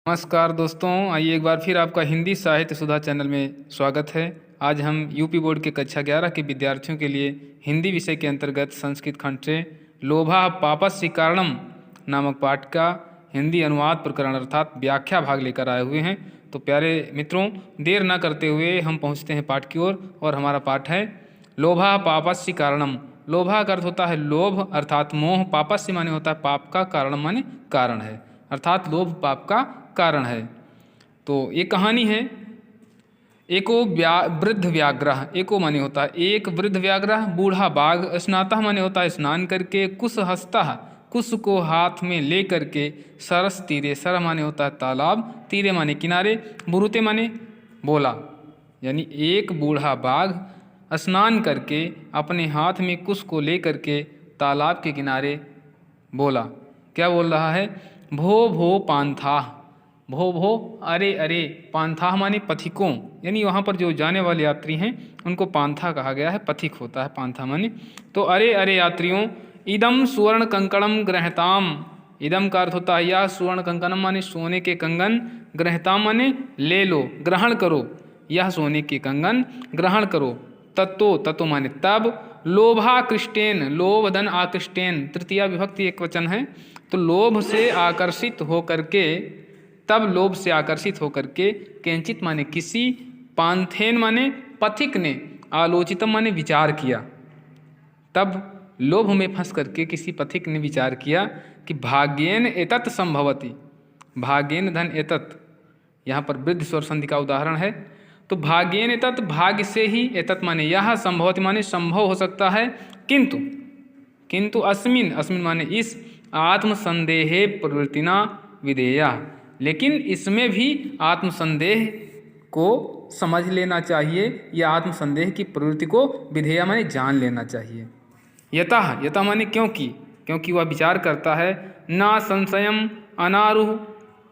नमस्कार दोस्तों, आइए एक बार फिर आपका हिंदी साहित्य सुधा चैनल में स्वागत है। आज हम यूपी बोर्ड के कक्षा 11 के विद्यार्थियों के लिए हिंदी विषय के अंतर्गत संस्कृत खंड से लोभा पापस्य कारणम नामक पाठ का हिंदी अनुवाद प्रकरण अर्थात व्याख्या भाग लेकर आए हुए हैं। तो प्यारे मित्रों, देर न करते हुए हम पहुँचते हैं पाठ की ओर और हमारा पाठ है लोभा पापस्य कारणम। लोभा का अर्थ होता है लोभ अर्थात मोह, पापस्य माने होता है पाप का, कारणम माने कारण है, अर्थात लोभ पाप का कारण है। तो ये कहानी है एको वृद्ध व्याघ्र। एको माने होता है एक, वृद्ध व्याघ्र बूढ़ा बाघ, स्नातः माने होता है स्नान करके, कुश हस्तः कुश को हाथ में ले करके, सरस तीरे, सर माने होता है तालाब, तीरे माने किनारे, बुरुते माने बोला। यानी एक बूढ़ा बाघ स्नान करके अपने हाथ में कुश को ले करके तालाब के किनारे बोला। क्या बोल रहा है? भो भो पांथा, भो भो अरे अरे, पांथा माने पथिकों, यानी वहाँ पर जो जाने वाले यात्री हैं उनको पांथा कहा गया है, पथिक होता है पांथा माने। तो अरे अरे यात्रियों, इदम सुवर्ण कंकणम ग्रहताम। इदम का अर्थ होता है यह, सुवर्ण कंकणम माने सोने के कंगन, ग्रहताम माने ले लो, ग्रहण करो, यह सोने के कंगन ग्रहण करो। तत्तो, तत्तो माने तब, लोभाकृष्टेन, लोभ धन आकृष्टेन, तृतीया विभक्ति एक वचन है। तो लोभ से आकर्षित होकर के, तब लोभ से आकर्षित होकर के, किंचित माने किसी, पांथेन माने पथिक ने, आलोचितम माने विचार किया। तब लोभ में फंस करके किसी पथिक ने विचार किया कि भाग्येन एतत् संभवति, भाग्येन धन एतत्, यहाँ पर वृद्ध स्वर संधि का उदाहरण है। तो भाग्येन एतत्, भाग्य से ही, एतत् माने यह, संभवति माने संभव हो सकता है, किंतु, किंतु अस्मिन, अस्मिन माने इस, आत्मसंदेहे प्रवृत्तिना विधेया, लेकिन इसमें भी आत्मसंदेह को समझ लेना चाहिए, या आत्मसंदेह की प्रवृत्ति को विधेया माने जान लेना चाहिए। यतः, यतः माने क्योंकि, क्योंकि वह विचार करता है, ना संशयम अनारुह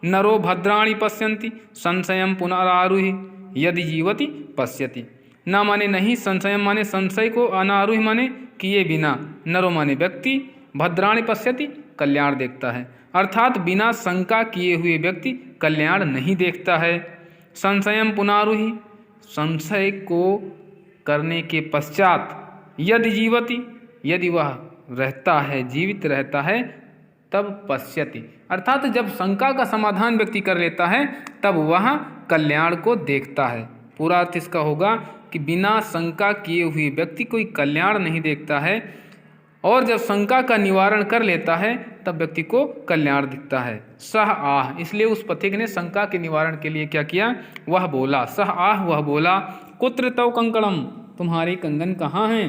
नरो भद्राणि पश्यन्ति, संशयम पुनरारुहि यदि जीवति पश्यति। ना माने नहीं, संशयम माने संशय को, अनारुहि माने किए बिना, नरो माने व्यक्ति, भद्राणि पश्यति कल्याण देखता है, अर्थात बिना शंका किए हुए व्यक्ति कल्याण नहीं देखता है। संशयम पुनारुहि, संशय को करने के पश्चात, यदि जीवति, यदि वह रहता है, जीवित रहता है, तब पश्यति, अर्थात जब शंका का समाधान व्यक्ति कर लेता है तब वह कल्याण को देखता है। पूरा अर्थ इसका होगा कि बिना शंका किए हुए व्यक्ति कोई कल्याण नहीं देखता है, और जब शंका का निवारण कर लेता है तब व्यक्ति को कल्याण दिखता है। सह आह, इसलिए उस पथिक ने शंका के निवारण के लिए क्या किया? वह बोला, सह आह, वह बोला, कुत्र तव कंकणम, तुम्हारे कंगन कहाँ हैं?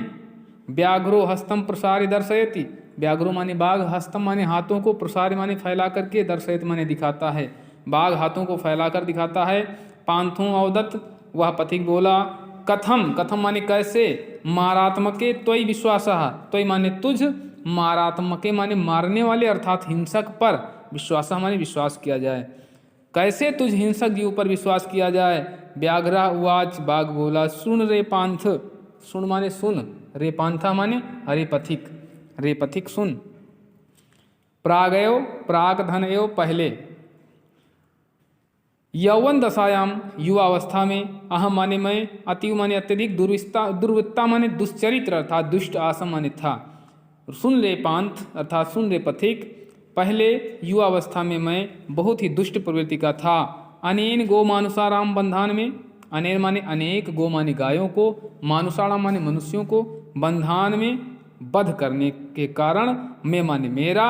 व्याघ्रो हस्तम प्रसार्य दर्शयति, व्याघ्रो माने बाघ, हस्तम माने हाथों को, प्रसार्य माने फैला करके, दर्शयत माने दिखाता है, बाघ हाथों को फैलाकर दिखाता है। पांथों अवदत्त, वह पथिक बोला, कथम, कथम माने कैसे, मारात्मके त्वयि विश्वासः, त्वयि माने तुझ, मारात्मके माने मारने वाले अर्थात हिंसक पर, विश्वासः माने विश्वास किया जाए, कैसे तुझ हिंसक जीव पर विश्वास किया जाए। व्याघ्र उवाच, बाघ बोला, सुन रे पांथ, सुन माने सुन, रे पांथा माने अरे पथिक, रे पथिक सुन। प्रागयो, प्राग धन एव पहले, यौवन दशायाम, युवावस्था में, अहम माने मैं, अतीव माने अत्यधिक, दुर्वृत्ता माने दुश्चरित्र अर्थात दुष्ट, आसम माने था। सुन रे पांथ अर्थात सुन रे पथिक, पहले युवावस्था में मैं बहुत ही दुष्ट प्रवृत्ति का था। अनेन गो मानुषाराम बंधान में, अनेन माने अनेक, गो माने गायों को, मानुषाराम माने मनुष्यों को, बंधान में वध करने के कारण, मैं माने मेरा,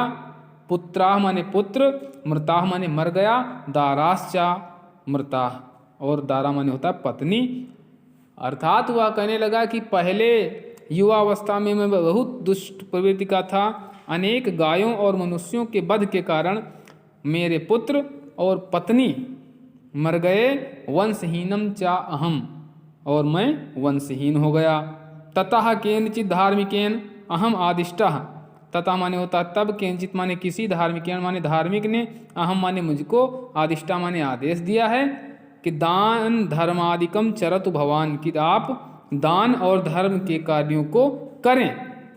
पुत्राह माने पुत्र, मृताह माने मर गया, दाराश्चा मृता, और दारा माने होता है पत्नी। अर्थात वह कहने लगा कि पहले युवावस्था में मैं बहुत दुष्ट प्रवृत्ति का था, अनेक गायों और मनुष्यों के वध के कारण मेरे पुत्र और पत्नी मर गए। वंशहीनम चा अहम, और मैं वंशहीन हो गया। ततः केनचित धार्मिकेन अहम आदिष्टः, तथा माने होता तब, केंचित माने किसी, धार्मिकेन माने धार्मिक ने, अहम माने मुझको, आदिष्टा माने आदेश दिया है कि दान धर्मादिकम चरतु भवान, कि आप दान और धर्म के कार्यों को करें।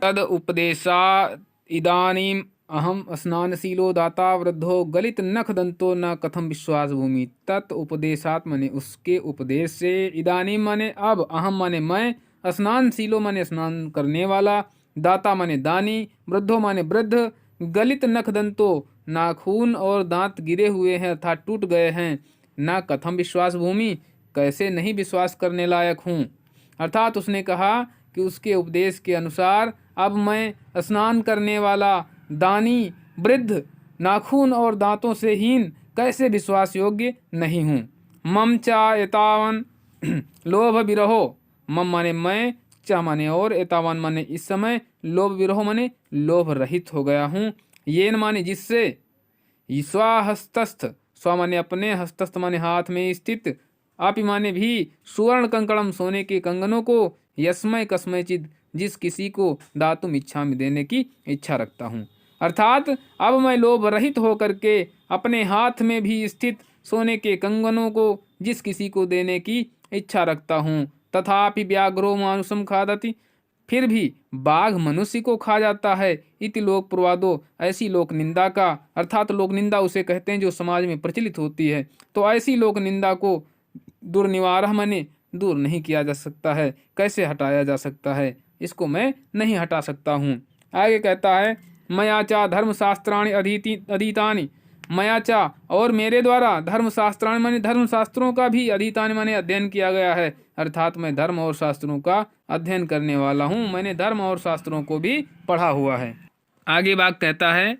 तद उपदेशा इदानीम अहम स्नानशीलो दाता वृद्धो गलित नख दंतो न कथम विश्वास भूमि। तत् उपदेशात माने उसके उपदेश से, इदानीम माने अब, अहम माने मैं, स्नानशीलो माने स्नान करने वाला, दाता माने दानी, वृद्धो माने वृद्ध, गलित नख दंतो नाखून और दांत गिरे हुए हैं अर्थात टूट गए हैं, ना कथम विश्वास भूमि कैसे नहीं विश्वास करने लायक हूँ। अर्थात उसने कहा कि उसके उपदेश के अनुसार अब मैं स्नान करने वाला, दानी, वृद्ध, नाखून और दांतों से हीन कैसे विश्वास योग्य नहीं हूँ। मम चा एतावन लोभ विरहो, मम माने मैं, चा माने और, एतावन माने इस समय, लोभ विरहो माने लोभ रहित हो गया हूँ, येन माने जिससे, ईश्वाहस्तस्थ, स्व माने अपने, हस्तस्थ माने हाथ में स्थित, आपी माने भी, सुवर्ण कंकणम सोने के कंगनों को, यस्मय कस्मयचिद जिस किसी को, दातुम इच्छा में देने की इच्छा रखता हूँ। अर्थात अब मैं लोभ रहित होकर के अपने हाथ में भी स्थित सोने के कंगनों को जिस किसी को देने की इच्छा रखता हूँ। तथापि व्याघ्रो मानुषम खादति, फिर भी बाघ मनुष्य को खा जाता है। इति लोक प्रवादो, ऐसी लोक निंदा का, अर्थात लोक निंदा उसे कहते हैं जो समाज में प्रचलित होती है। तो ऐसी लोक निंदा को दुर्निवारः माने दूर नहीं किया जा सकता है, कैसे हटाया जा सकता है, इसको मैं नहीं हटा सकता हूँ। आगे कहता है मयाचा धर्मशास्त्राणि अधीतानि, मयाचा और मेरे द्वारा, धर्मशास्त्राणि माने धर्मशास्त्रों का भी, अधीतानि माने अध्ययन किया गया है, अर्थात मैं धर्म और शास्त्रों का अध्ययन करने वाला हूँ, मैंने धर्म और शास्त्रों को भी पढ़ा हुआ है। आगे बात कहता है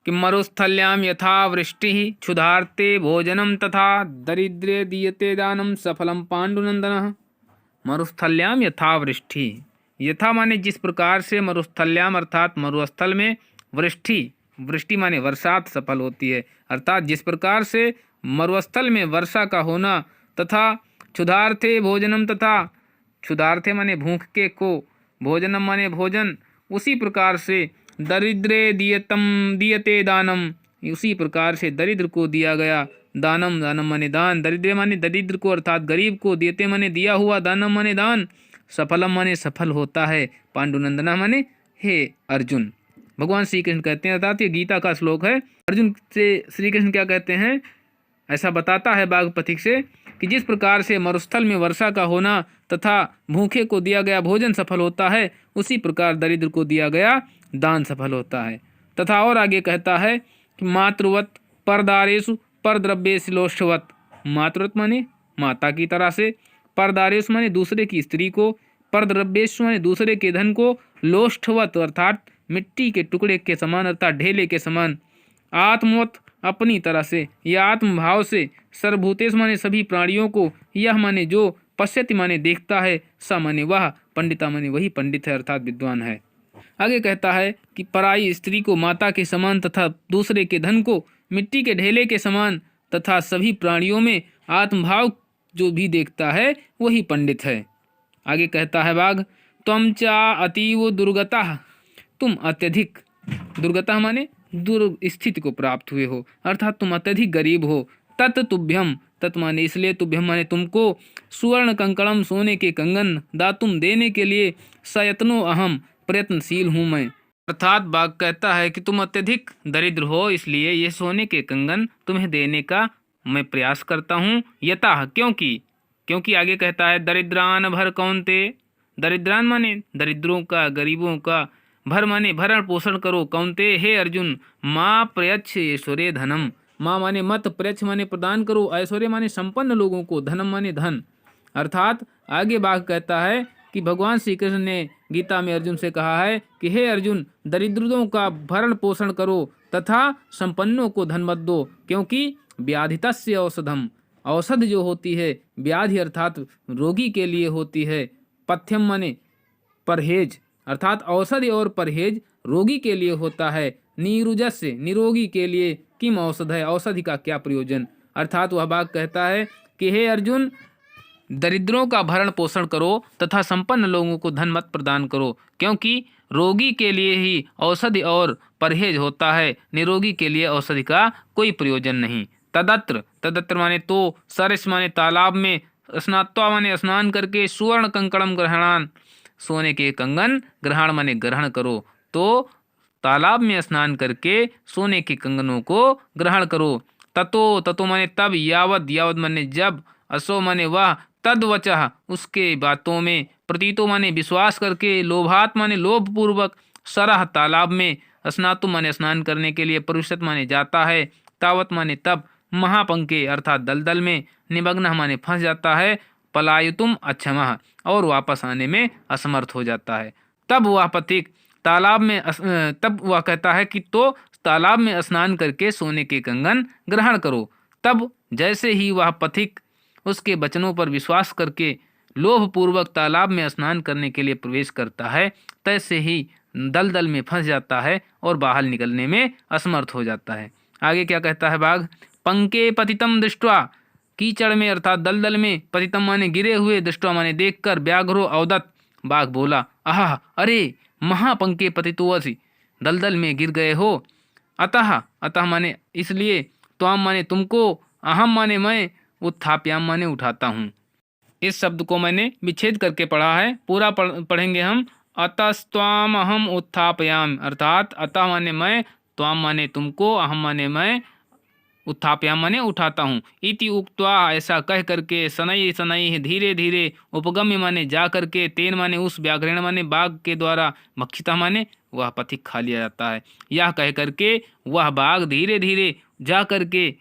कि मरुस्थल्याम यथा वृष्टि क्षुधार्ते भोजनम तथा दरिद्रे दीयते दानम सफलम पांडुनंदन। मरुस्थल्याम यथा वृष्टि, यथा माने जिस प्रकार से, मरुस्थल्याम अर्थात मरुस्थल में, वृष्टि, वृष्टि माने वर्षात सफल होती है, अर्थात जिस प्रकार से मरुस्थल में वर्षा का होना, तथा क्षुधार्थे भोजनम, तथा क्षुधार्थे माने भूख के को, भोजनम माने भोजन, उसी प्रकार से दरिद्रे दीयते दानम, उसी प्रकार से दरिद्र को दिया गया, दानम, दानम माने दान, दरिद्र माने दरिद्र को अर्थात गरीब को, दीयते माने दिया हुआ, दानम माने दान, सफलम माने सफल होता है, पांडुनंदना माने हे अर्जुन। भगवान श्री कृष्ण कहते हैं, अर्थात ये गीता का श्लोक है। अर्जुन से श्री कृष्ण क्या कहते हैं, ऐसा बताता है वागपथिक से कि जिस प्रकार से मरुस्थल में वर्षा का होना तथा भूखे को दिया गया भोजन सफल होता है, उसी प्रकार दरिद्र को दिया गया दान सफल होता है। तथा और आगे कहता है कि मातृवत परदारेषु परद्रव्येषु लोष्ठवत, मातृवत माने माता की तरह से, परदारेषु माने दूसरे की स्त्री को, परद्रव्येषु माने दूसरे के धन को, लोष्ठवत अर्थात मिट्टी के टुकड़े के समान अर्थात ढेले के समान, आत्मवत अपनी तरह से या आत्मभाव से, सर्वभूतेश माने सभी प्राणियों को, यह माने जो, पश्यति माने देखता है, स माने वह, पंडिता माने वही पंडित है अर्थात विद्वान है। आगे कहता है कि पराई स्त्री को माता के समान तथा दूसरे के धन को मिट्टी के ढेले के समान तथा सभी प्राणियों में आत्मभाव जो भी देखता है वही पंडित है। आगे कहता है बाघ, त्वं चा अतीव दुर्गतः, तुम अत्यधिक, दुर्गतः माने दुर्स्थिति को प्राप्त हुए हो, अर्थात तुम अत्यधिक गरीब हो। तत् तुभ्यम, तत् माने इसलिए, तुभ्यम माने तुमको, सुवर्ण कंकणम सोने के कंगन, दातुम देने के लिए, सयत्नो अहम प्रयत्नशील हूँ मैं। अर्थात बाघ कहता है कि तुम अत्यधिक दरिद्र हो, इसलिए ये सोने के कंगन तुम्हें देने का मैं प्रयास करता हूँ। यतः क्योंकि आगे कहता है दरिद्रान भर कौनते, दरिद्रान माने दरिद्रों का, गरीबों का, भर माने भरण पोषण करो, कौनते हे अर्जुन, माँ प्रयच्छ ऐश्वर्य धनम, माँ माने मत, प्रयच्छ माने प्रदान करो, ऐश्वर्य माने संपन्न लोगों को, धनम माने धन। अर्थात आगे बाघ कहता है कि भगवान श्री कृष्ण ने गीता में अर्जुन से कहा है कि हे अर्जुन, दरिद्रों का भरण पोषण करो तथा संपन्नों को धन मत दो, क्योंकि व्याधितस्य औषधम, औषध जो होती है, व्याधि अर्थात रोगी के लिए होती है, पथ्यम माने परहेज, अर्थात औषधि और परहेज रोगी के लिए होता है, नीरुजस्य निरोगी के लिए किम औषध है, औषधि का क्या प्रयोजन। अर्थात वह बाघ कहता है कि हे अर्जुन, दरिद्रों का भरण पोषण करो तथा संपन्न लोगों को धन मत प्रदान करो, क्योंकि रोगी के लिए ही औषधि और परहेज होता है, निरोगी के लिए औषधि का कोई प्रयोजन नहीं। तदत्र माने तो, सरस माने तालाब में, स्नात्वा माने स्नान करके, सुवर्ण कंकणम ग्रहणान सोने के कंगन, ग्रहण माने ग्रहण करो, तो तालाब में स्नान करके सोने के कंगनों को ग्रहण करो। ततो ततो माने तब, यावत यावत माने जब, असो माने वह, तद वचः उसके बातों में, प्रतीतो माने विश्वास करके, लोभात माने लोभ पूर्वक, सरह तालाब में, स्नातु माने स्नान करने के लिए, प्रविशत माने जाता है, तावत माने तब, महापंके अर्थात दलदल में, निमग्न माने फंस जाता है, पलायुतुम अक्षमः और वापस आने में असमर्थ हो जाता है। तब वह पथिक तालाब में तब वह कहता है कि तो तालाब में स्नान करके सोने के कंगन ग्रहण करो। तब जैसे ही वह पथिक उसके वचनों पर विश्वास करके लोभ पूर्वक तालाब में स्नान करने के लिए प्रवेश करता है, तैसे ही दलदल में फंस जाता है और बाहर निकलने में असमर्थ हो जाता है। आगे क्या कहता है बाघ, पंके पतितम दृष्ट्वा, कीचड़ में अर्थात दलदल में, पतितम माने गिरे हुए, दृष्ट्वा माने देखकर, व्याघ्रो अवदत बाघ बोला, आह अरे महापंके पतितोऽसि, दलदल में गिर गए हो, अतः अतः माने इसलिए, त्वाम माने तुमको, अहम माने मैं, उत्थाप्याम माने उठाता हूँ। इस शब्द को मैंने विच्छेद करके पढ़ा है, पूरा पढ़ेंगे हम। अतस्त्वाम अहम उत्थापयाम अर्थात अतः माने मैं, त्वाम माने तुमको, अहम माने मैं, उत्थाप्याम माने उठाता हूँ। इति उक्त्वा ऐसा कह करके, शनैः शनैः धीरे धीरे, उपगम्य माने जा करके, तेन माने उस, व्याघ्रेण माने बाघ के द्वारा, भक्षिता माने वह पथिक खा लिया जाता है। यह कह करके वह बाघ धीरे धीरे जा करके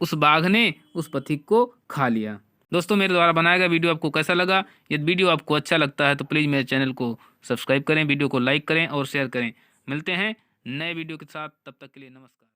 उस बाघ ने उस पथिक को खा लिया। दोस्तों मेरे द्वारा बनाया गया वीडियो आपको कैसा लगा? यदि वीडियो आपको अच्छा लगता है तो प्लीज़ मेरे चैनल को सब्सक्राइब करें, वीडियो को लाइक करें और शेयर करें। मिलते हैं नए वीडियो के साथ, तब तक के लिए नमस्कार।